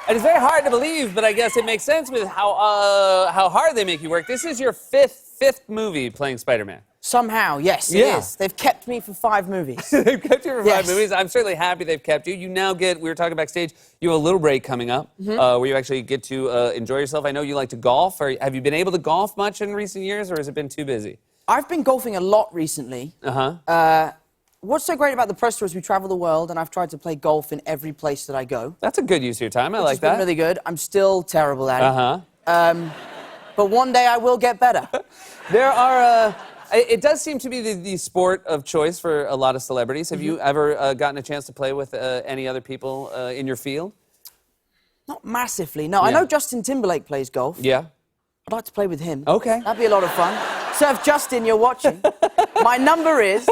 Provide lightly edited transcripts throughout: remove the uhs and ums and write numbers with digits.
And it's very hard to believe, but I guess it makes sense with how hard they make you work. This is your fifth movie playing Spider-Man. Somehow, yes, it is. They've kept me for 5 movies. They've kept you for Yes. 5 movies. I'm certainly happy they've kept you. You now get, we were talking backstage, you have a little break coming up where you actually get to enjoy yourself. I know you like to golf. Have you been able to golf much in recent years, or has it been too busy? I've been golfing a lot recently. What's so great about the press tour is we travel the world, and I've tried to play golf in every place that I go. That's a good use of your time. I like It's been that. really good. I'm still terrible at it. But one day I will get better. There are, it does seem to be the sport of choice for a lot of celebrities. Have you ever gotten a chance to play with any other people in your field? Not massively, no. I know Justin Timberlake plays golf. Yeah. I'd like to play with him. Okay. That'd be a lot of fun. So if Justin, you're watching, my number is...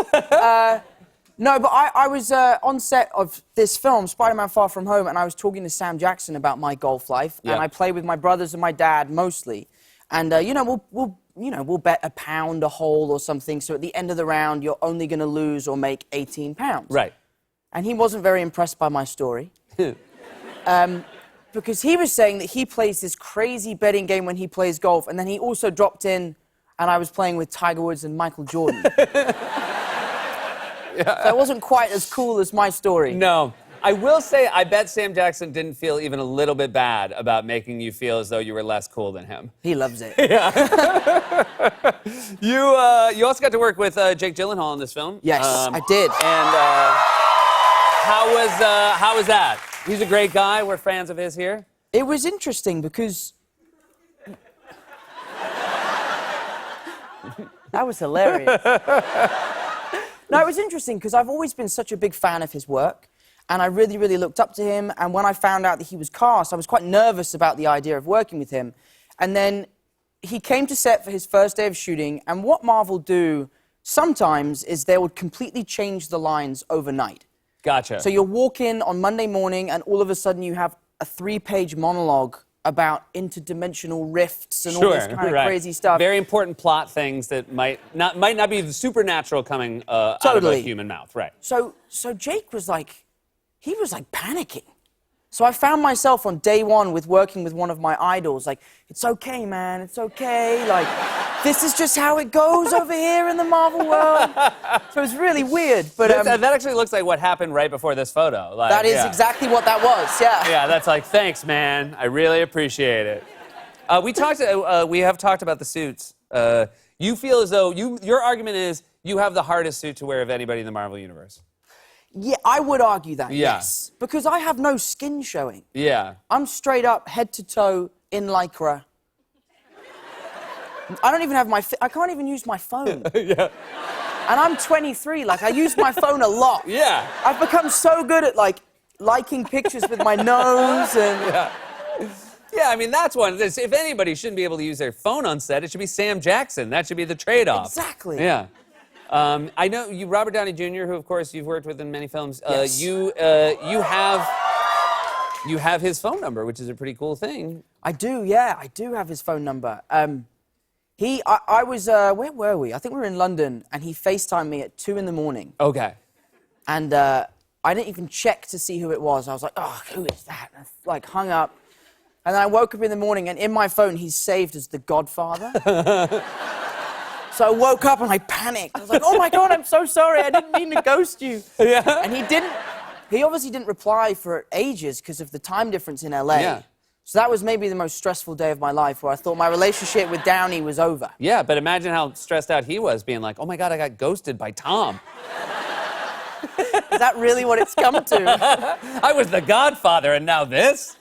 No, but I was on set of this film, Spider-Man Far From Home, and I was talking to Sam Jackson about my golf life. Yeah. And I play with my brothers and my dad mostly. And you know, we'll bet £1 a hole or something. So at the end of the round, you're only going to lose or make £18. Right. And he wasn't very impressed by my story. Because he was saying that he plays this crazy betting game when he plays golf, and then he also dropped in, and I was playing with Tiger Woods and Michael Jordan. So it wasn't quite as cool as my story. No. I will say, I bet Sam Jackson didn't feel even a little bit bad about making you feel as though you were less cool than him. He loves it. You also got to work with Jake Gyllenhaal in this film. Yes, I did. And how was that? He's a great guy. We're fans of his here. It was interesting because... That was hilarious. No, it was interesting because I've always been such a big fan of his work, and I really, really looked up to him. And when I found out that he was cast, I was quite nervous about the idea of working with him. And then he came to set for his first day of shooting, and what Marvel do sometimes is they would completely change the lines overnight. Gotcha. So you'll walk in on Monday morning, and all of a sudden you have a 3-page monologue about interdimensional rifts and all this kind of crazy stuff. Very important plot things that might not be supernatural coming out of a human mouth, right? So Jake was like, he was like panicking. So I found myself on day 1 working with one of my idols, like, it's okay, man, it's okay. Like, this is just how it goes over here in the Marvel world. So it was really weird, but... that actually looks like what happened right before this photo. Like, that is exactly what that was, yeah. Yeah, that's like, thanks, man. I really appreciate it. We have talked about the suits. You feel as though, your argument is you have the hardest suit to wear of anybody in the Marvel Universe. Yeah, I would argue that, Yeah. yes. Because I have no skin showing. Yeah. I'm straight up, head to toe, in Lycra. I don't even have I can't even use my phone. Yeah. And I'm 23, like, I use my phone a lot. Yeah. I've become so good at, like, liking pictures with my nose and... Yeah. Yeah, I mean, that's one. If anybody shouldn't be able to use their phone on set, it should be Sam Jackson. That should be the trade-off. Exactly. Yeah. I know you, Robert Downey Jr., who, of course, you've worked with in many films. Yes. You have his phone number, which is a pretty cool thing. I do, yeah. I do have his phone number. I was, where were we? I think we were in London, and he FaceTimed me at 2 in the morning. Okay. And I didn't even check to see who it was. I was like, oh, who is that? And I, like, hung up. And then I woke up in the morning, and in my phone, he's saved as The Godfather. So I woke up and I panicked. I was like, oh my God, I'm so sorry. I didn't mean to ghost you. Yeah. And he obviously didn't reply for ages because of the time difference in LA. Yeah. So that was maybe the most stressful day of my life, where I thought my relationship with Downey was over. Yeah, but imagine how stressed out he was, being like, oh my God, I got ghosted by Tom. Is that really what it's come to? I was the Godfather, and now this?